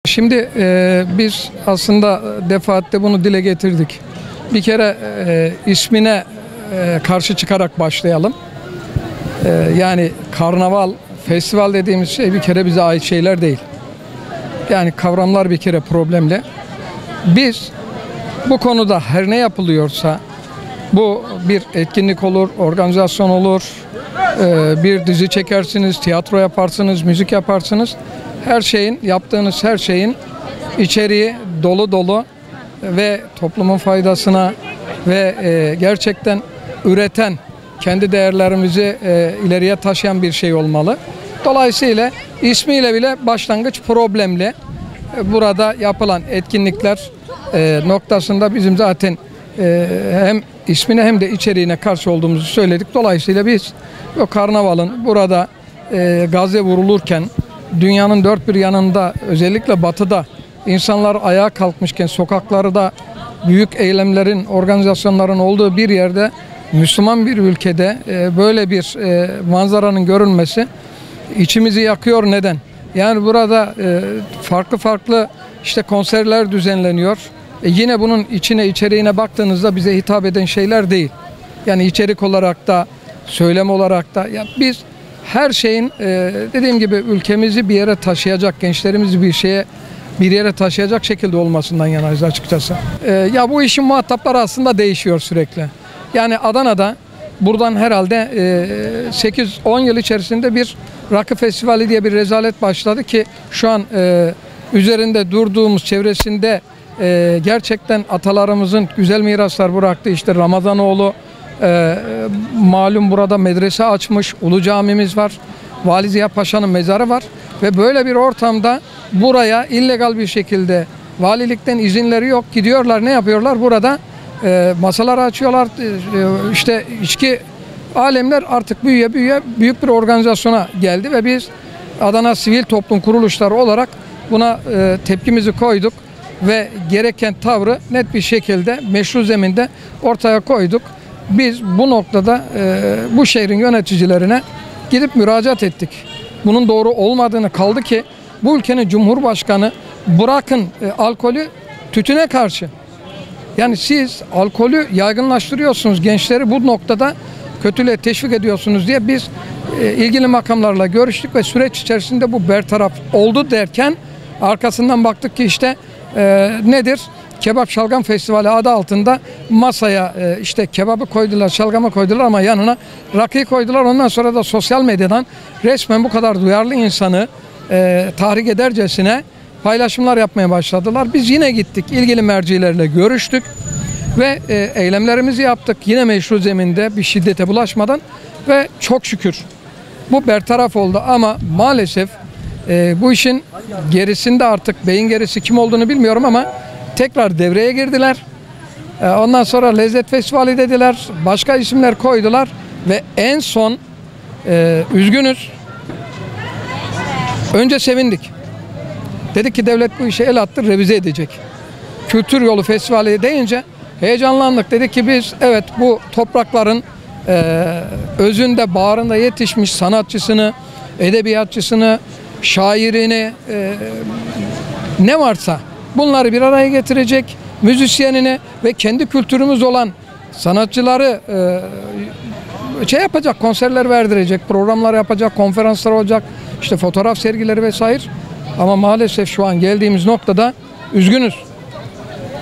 Şimdi biz aslında defaatle bunu dile getirdik. Bir kere ismine karşı çıkarak başlayalım. Yani karnaval, festival dediğimiz şey bir kere bize ait şeyler değil. Yani kavramlar bir kere problemli. Biz bu konuda her ne yapılıyorsa, bu bir etkinlik olur, organizasyon olur, bir dizi çekersiniz, tiyatro yaparsınız, müzik yaparsınız. Her şeyin, yaptığınız her şeyin içeriği dolu dolu ve toplumun faydasına ve gerçekten üreten, kendi değerlerimizi ileriye taşıyan bir şey olmalı. Dolayısıyla ismiyle bile başlangıç problemli. Burada yapılan etkinlikler noktasında bizim zaten hem ismine hem de içeriğine karşı olduğumuzu söyledik. Dolayısıyla biz o karnavalın burada Gazze vurulurken dünyanın dört bir yanında, özellikle batıda insanlar ayağa kalkmışken, sokaklarda büyük eylemlerin, organizasyonların olduğu bir yerde, Müslüman bir ülkede böyle bir manzaranın görülmesi içimizi yakıyor. Neden? Yani burada farklı farklı işte konserler düzenleniyor. Yine bunun içeriğine baktığınızda bize hitap eden şeyler değil. Yani içerik olarak da, söylem olarak da. Ya biz her şeyin dediğim gibi ülkemizi bir yere taşıyacak, gençlerimizi bir yere taşıyacak şekilde olmasından yanayız açıkçası. Ya bu işin muhatapları aslında değişiyor sürekli. Yani Adana'da buradan herhalde 8-10 yıl içerisinde bir rakı festivali diye bir rezalet başladı ki şu an üzerinde durduğumuz çevresinde gerçekten atalarımızın güzel miraslar bıraktığı işte Ramazanoğlu malum burada medrese açmış, Ulu Camimiz var, Vali Ziya Paşa'nın mezarı var ve böyle bir ortamda buraya illegal bir şekilde valilikten izinleri yok, gidiyorlar, ne yapıyorlar burada? Masalar açıyorlar, işte içki alemler artık büyüye büyüye büyük bir organizasyona geldi ve biz Adana Sivil Toplum Kuruluşları olarak buna tepkimizi koyduk ve gereken tavrı net bir şekilde meşru zeminde ortaya koyduk. Biz bu noktada bu şehrin yöneticilerine gidip müracaat ettik. Bunun doğru olmadığını, kaldı ki bu ülkenin Cumhurbaşkanı bırakın alkolü, tütüne karşı. Yani siz alkolü yaygınlaştırıyorsunuz, gençleri bu noktada kötülüğe teşvik ediyorsunuz diye biz ilgili makamlarla görüştük ve süreç içerisinde bu bertaraf oldu derken arkasından baktık ki işte nedir? Kebap Şalgam Festivali adı altında masaya işte kebabı koydular, şalgamı koydular ama yanına rakıyı koydular. Ondan sonra da sosyal medyadan resmen bu kadar duyarlı insanı tahrik edercesine paylaşımlar yapmaya başladılar. Biz yine gittik, ilgili mercilerle görüştük ve eylemlerimizi yaptık. Yine meşru zeminde bir şiddete bulaşmadan ve çok şükür bu bertaraf oldu ama maalesef bu işin gerisinde artık beyin gerisi kim olduğunu bilmiyorum ama tekrar devreye girdiler. Ondan sonra Lezzet Festivali dediler, başka isimler koydular ve en son üzgünüz. Önce sevindik. Dedik ki devlet bu işe el attı, revize edecek. Kültür Yolu Festivali deyince heyecanlandık. Dedik ki biz evet bu toprakların özünde, bağrında yetişmiş sanatçısını, edebiyatçısını, şairini, ne varsa bunları bir araya getirecek, müzisyenini ve kendi kültürümüz olan sanatçıları yapacak, konserler verdirecek, programlar yapacak, konferanslar olacak, işte fotoğraf sergileri vesaire. Ama maalesef şu an geldiğimiz noktada üzgünüz.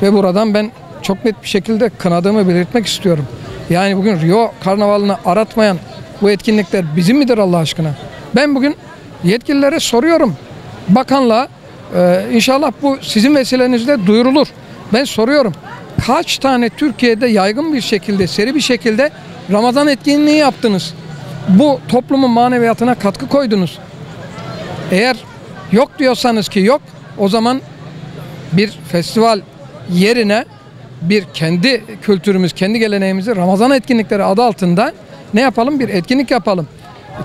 Ve buradan ben çok net bir şekilde kınadığımı belirtmek istiyorum. Yani bugün Rio Karnavalı'nı aratmayan bu etkinlikler bizim midir Allah aşkına? Ben bugün yetkililere soruyorum. Bakanlığa inşallah bu sizin vesilenizle duyurulur. Ben soruyorum. Kaç tane Türkiye'de yaygın bir şekilde, seri bir şekilde Ramazan etkinliği yaptınız? Bu toplumun maneviyatına katkı koydunuz. Eğer yok diyorsanız ki yok, o zaman bir festival yerine bir kendi kültürümüz, kendi geleneğimizi Ramazan etkinlikleri adı altında ne yapalım? Bir etkinlik yapalım.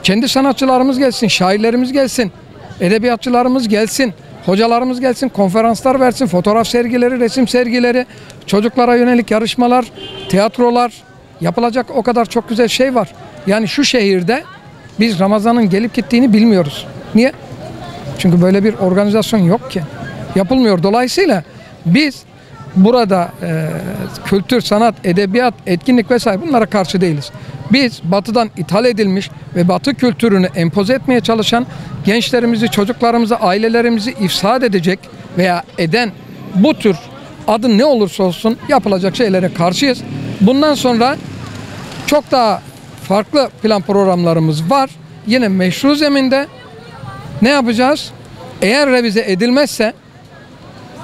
Kendi sanatçılarımız gelsin, şairlerimiz gelsin, edebiyatçılarımız gelsin, hocalarımız gelsin, konferanslar versin, fotoğraf sergileri, resim sergileri, çocuklara yönelik yarışmalar, tiyatrolar, yapılacak o kadar çok güzel şey var. Yani şu şehirde biz Ramazan'ın gelip gittiğini bilmiyoruz. Niye? Çünkü böyle bir organizasyon yok ki. yapılmıyor. Dolayısıyla biz burada kültür, sanat, edebiyat, etkinlik vesaire bunlara karşı değiliz. Biz batıdan ithal edilmiş ve batı kültürünü empoze etmeye çalışan gençlerimizi, çocuklarımızı, ailelerimizi ifsad edecek veya eden bu tür adı ne olursa olsun yapılacak şeylere karşıyız. Bundan sonra çok daha farklı plan programlarımız var. Yine meşru zeminde ne yapacağız? Eğer revize edilmezse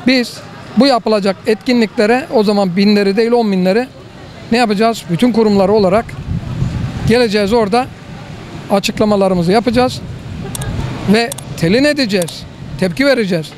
biz bu yapılacak etkinliklere o zaman binleri değil 10 binleri ne yapacağız? Bütün kurumlar olarak geleceğiz, orada açıklamalarımızı yapacağız ve telin edeceğiz, tepki vereceğiz.